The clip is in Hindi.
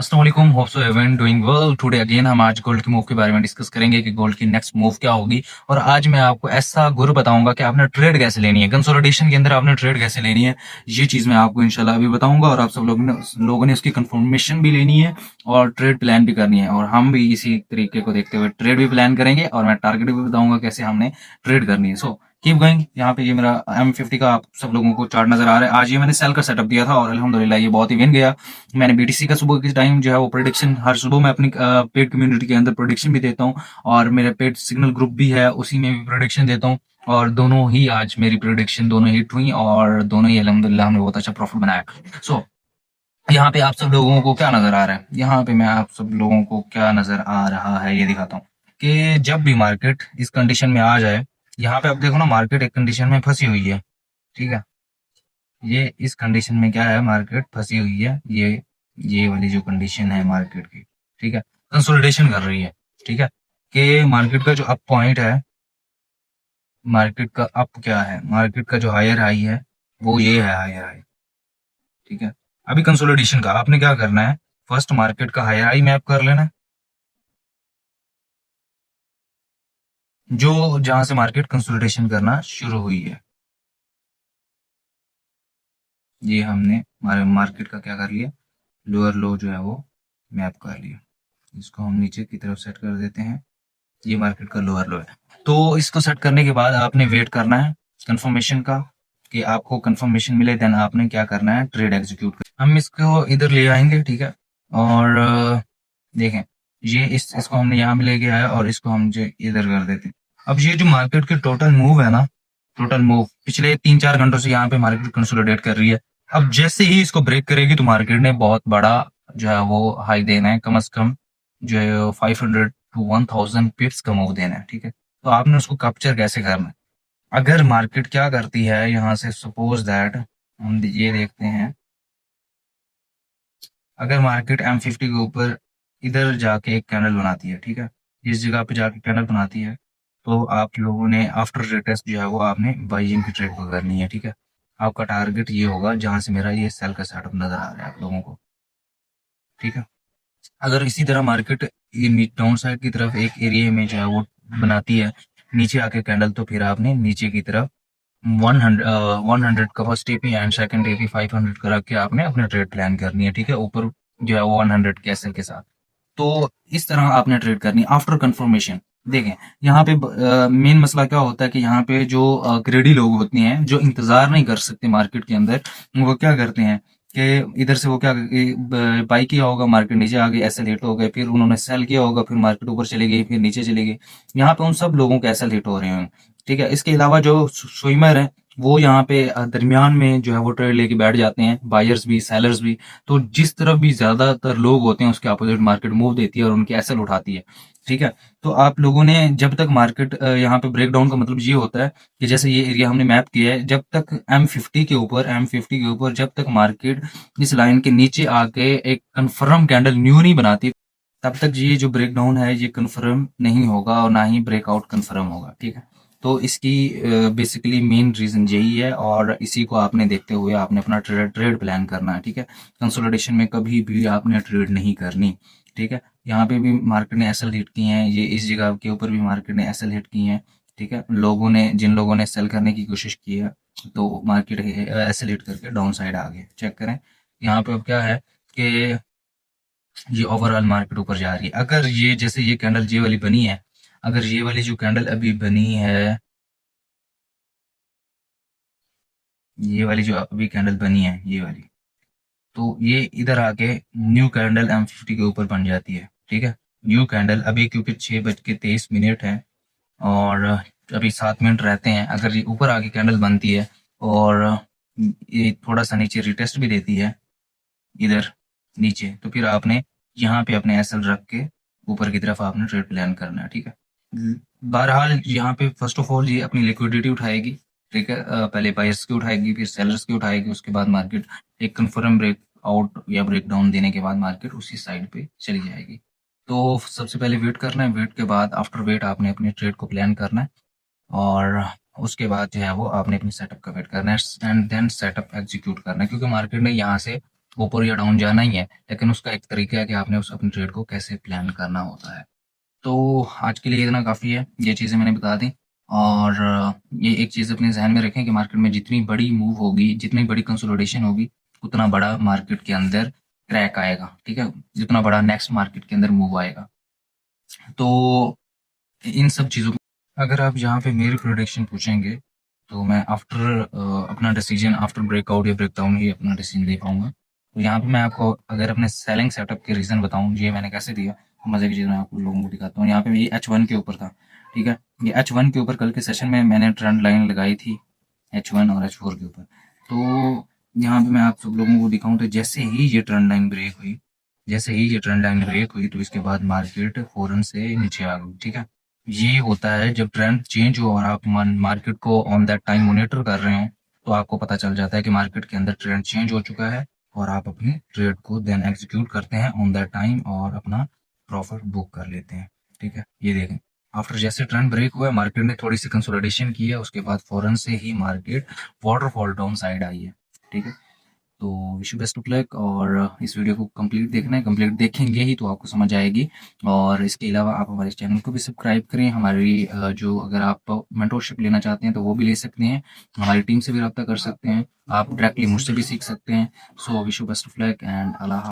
अस्सलाम वालेकुम, hope so everyone doing well. Today again हम आज गोल्ड के मूव के बारे में डिस्कस करेंगे कि गोल्ड की नेक्स्ट मूव क्या होगी। और आज मैं आपको ऐसा गुर बताऊंगा कि आपने ट्रेड कैसे लेनी है, कंसोलिडेशन के अंदर आपने ट्रेड कैसे लेनी है। ये चीज मैं आपको इंशाल्लाह अभी बताऊंगा और आप सब लोगों ने उसकी कंफर्मेशन भी लेनी है और ट्रेड प्लान भी करनी है। और हम भी इसी तरीके को देखते हुए ट्रेड भी प्लान करेंगे और मैं टारगेट भी बताऊंगा कैसे हमने ट्रेड करनी है। So keep going. यहाँ पे ये मेरा M50 का आप सब लोगों को चार्ट नजर आ रहा है। आज ये मैंने सेल का सेटअप दिया था और अल्हम्दुलिल्लाह ये बहुत ही विन गया। मैंने BTC का सुबह के टाइम जो है वो प्रोडिक्शन हर सुबह मैं अपनी पेड कम्युनिटी के अंदर प्रोडिक्शन भी देता हूँ और मेरे पेड सिग्नल ग्रुप भी है, उसी में भी प्रोडिक्शन देता हूँ। और दोनों ही आज मेरी प्रोडिक्शन दोनों हिट हुई और दोनों ही अल्हम्दुलिल्लाह हमने बहुत अच्छा प्रॉफिट बनाया। सो यहाँ पे आप सब लोगों को क्या नजर आ रहा है, यहाँ पे मैं आप सब लोगों को क्या नजर आ रहा है ये दिखाता हूँ कि जब भी मार्केट इस कंडीशन में आ जाए, यहाँ पे आप देखो ना मार्केट एक कंडीशन में फंसी हुई है। ठीक है, ये इस कंडीशन में क्या है, मार्केट फंसी हुई है। ये वाली जो कंडीशन है मार्केट की, ठीक है, कंसोलिडेशन कर रही है। ठीक है, कि मार्केट का जो अप पॉइंट है, मार्केट का अप क्या है, मार्केट का जो हायर हाई है वो ये है हायर हाई। ठीक है, अभी कंसोलिडेशन का आपने क्या करना है, फर्स्ट मार्केट का हायर हाई मैप कर लेना है, जो जहां से मार्केट कंसोलिडेशन करना शुरू हुई है। ये हमने हमारे मार्केट का क्या कर लिया, लोअर लो जो है वो मैप कर लिया। इसको हम नीचे की तरफ सेट कर देते हैं। ये मार्केट का लोअर लो है। तो इसको सेट करने के बाद आपने वेट करना है कंफर्मेशन का, कि आपको कंफर्मेशन मिले, देन आपने क्या करना है, ट्रेड एग्जीक्यूट कर। हम इसको इधर ले आएंगे, ठीक है। और देखें, ये इसको हमने यहाँ भी लेके आया और इसको हम जो इधर कर देते हैं। अब ये जो मार्केट की टोटल मूव है ना, टोटल मूव पिछले 3-4 घंटों से यहाँ पे मार्केट कंसोलिडेट कर रही है। अब जैसे ही इसको ब्रेक करेगी तो मार्केट ने बहुत बड़ा जो है वो हाई देना है, कम से कम जो है 500 to 1000 पिप्स का मूव देना है। ठीक है, तो आपने उसको कैप्चर कैसे करना है। अगर मार्केट क्या करती है, यहाँ से सपोज दैट हम ये देखते हैं, अगर मार्केट M50 के ऊपर इधर जाके एक कैंडल बनाती है, ठीक है, इस जगह पे जाके कैंडल बनाती है, तो आप लोगों ने आफ्टर रिटेस्ट जो है वो आपने बाइंग की ट्रेड करनी है। ठीक है, आपका टारगेट ये होगा जहां से मेरा ये सेल का सेटअप नजर आ रहा है आप लोगों को। ठीक है, अगर इसी तरह मार्केट ये डाउन साइड की तरफ एक एरिया में जो है वो बनाती है नीचे आके कैंडल, तो फिर आपने नीचे की तरफ 100 का first TP and second TP 500 का रख के आपने अपने ट्रेड प्लान करनी है। ठीक है, ऊपर जो है वो 100 कैसल के साथ। तो इस तरह आपने ट्रेड करनी है आफ्टर कंफर्मेशन। देखें, यहाँ पे मेन मसला क्या होता है कि यहाँ पे जो ग्रेडी लोग होते हैं जो इंतजार नहीं कर सकते मार्केट के अंदर, वो क्या करते हैं कि इधर से वो क्या बाई किया होगा, मार्केट नीचे आ गई, एसएल हिट हो गए, फिर उन्होंने सेल किया होगा, फिर मार्केट ऊपर चली गई, फिर नीचे चली गई। यहाँ पे उन सब लोगों के एसएल हिट हो रहे हैं। ठीक है, इसके अलावा जो स्विमर है वो यहाँ पे दरमियान में जो है वो ट्रेड लेके बैठ जाते हैं, बायर्स भी सेलर्स भी। तो जिस तरफ भी ज्यादातर लोग होते हैं उसके अपोजिट मार्केट मूव देती है और उनकी एसएल उठाती है। ठीक है, तो आप लोगों ने जब तक मार्केट यहाँ पे ब्रेकडाउन का मतलब ये होता है कि जैसे ये एरिया हमने मैप किया है, जब तक M50 के ऊपर जब तक मार्केट इस लाइन के नीचे आके एक कंफर्म कैंडल न्यू नहीं बनाती, तब तक ये जो ब्रेकडाउन है ये कंफर्म नहीं होगा और ना ही ब्रेकआउट कंफर्म होगा। ठीक है, तो इसकी बेसिकली मेन रीजन यही है और इसी को आपने देखते हुए आपने अपना ट्रेड प्लान करना है। ठीक है, कंसोलिडेशन में कभी भी आपने ट्रेड नहीं करनी। ठीक है, यहाँ पे भी मार्केट ने एसएल हिट की हैं, ये इस जगह के ऊपर भी मार्केट ने एसएल हिट की हैं। ठीक है, जिन लोगों ने सेल करने की कोशिश की है तो मार्केट एसएल हिट करके डाउन साइड आ गए। चेक करें, यहाँ पे अब क्या है कि ये ओवरऑल मार्केट ऊपर जा रही है। अगर ये जैसे ये कैंडल ये वाली बनी है, अगर ये वाली जो कैंडल अभी बनी है, ये वाली जो अभी कैंडल बनी है ये वाली, तो ये इधर आके न्यू कैंडल M50 के ऊपर बन जाती है। ठीक है, न्यू कैंडल अभी क्योंकि 6:23 है और अभी 7 मिनट रहते हैं, अगर ये ऊपर आके कैंडल बनती है और ये थोड़ा सा नीचे रिटेस्ट भी देती है इधर नीचे, तो फिर आपने यहाँ पे अपने एसएल रख के ऊपर की तरफ आपने ट्रेड प्लान करना है। ठीक है, बहरहाल यहाँ पे फर्स्ट ऑफ ऑल ये अपनी लिक्विडिटी उठाएगी। ठीक है, पहले बायर्स की उठाएगी, फिर सेलर्स की उठाएगी, उसके बाद मार्केट एक कंफर्म ब्रेक आउट या ब्रेक डाउन देने के बाद मार्केट उसी साइड पे चली जाएगी। तो सबसे पहले वेट करना है, वेट के बाद आफ्टर वेट आपने अपने ट्रेड को प्लान करना है और उसके बाद जो है वो आपने अपनी सेटअप का वेट करना है एंड देन सेटअप एग्जीक्यूट करना है, क्योंकि मार्केट ने यहाँ से ऊपर या डाउन जाना ही है, लेकिन उसका एक तरीका है कि आपने उस अपने ट्रेड को कैसे प्लान करना होता है। तो आज के लिए इतना काफ़ी है, ये चीज़ें मैंने बता दी। और ये एक चीज़ अपने ज़हन में रखें कि मार्केट में जितनी बड़ी मूव होगी, जितनी बड़ी कंसोलिडेशन होगी, उतना बड़ा मार्केट के अंदर क्रैक आएगा, ठीक है? जितना बड़ा नेक्स्ट मार्केट के अंदर मूव आएगा। तो इन सब चीज़ों अगर आप यहाँ पे मेरी प्रेडिक्शन पूछेंगे, तो मैं आफ्टर अपना डिसीजन आफ्टर ब्रेकआउट या ब्रेकडाउन ही अपना डिसीजन दे पाऊँगा। तो यहाँ पे मैं आपको अगर अपने सेलिंग सेटअप के रीज़न बताऊँ, ये मैंने कैसे दिया, तो मज़े की चीज़ मैं आपको लोगों को दिखाता हूँ। यहाँ पे ये H1 के ऊपर था, ठीक है? ये H1 के ऊपर कल के सेशन में मैंने ट्रेंड लाइन लगाई थी H1 और H4 के ऊपर। तो यहाँ पे मैं आप सब लोगों को दिखाऊँ तो जैसे ही ये ट्रेंड लाइन ब्रेक हुई, तो इसके बाद मार्केट फ़ौरन से नीचे आ गई, ठीक है? ये होता है जब ट्रेंड चेंज हो और आप मार्केट को ऑन दैट टाइम मॉनिटर कर रहे हो, तो आपको पता चल जाता है कि मार्केट के अंदर ट्रेंड चेंज हो चुका है और आप अपनी ट्रेड को देन एग्जीक्यूट करते हैं ऑन दैट टाइम और अपना प्रॉफिट बुक कर लेते हैं, ठीक है? ये देखें, आफ्टर जैसे ट्रेंड ब्रेक हुआ है, मार्केट ने थोड़ी सी कंसोलिडेशन की है, उसके बाद फौरन से ही मार्केट वाटरफॉल डाउन साइड आई है, ठीक है? तो wish you best of luck. और इस वीडियो को कंप्लीट देखना है, कंप्लीट देखेंगे ही तो आपको समझ आएगी। और इसके अलावा आप हमारे चैनल को भी सब्सक्राइब करें। हमारी जो अगर आप मेंटरशिप लेना चाहते हैं तो वो भी ले सकते हैं, हमारी टीम से भी रब्ता कर सकते हैं, आप डायरेक्टली मुझसे भी सीख सकते हैं। So wish you best of luck and Allah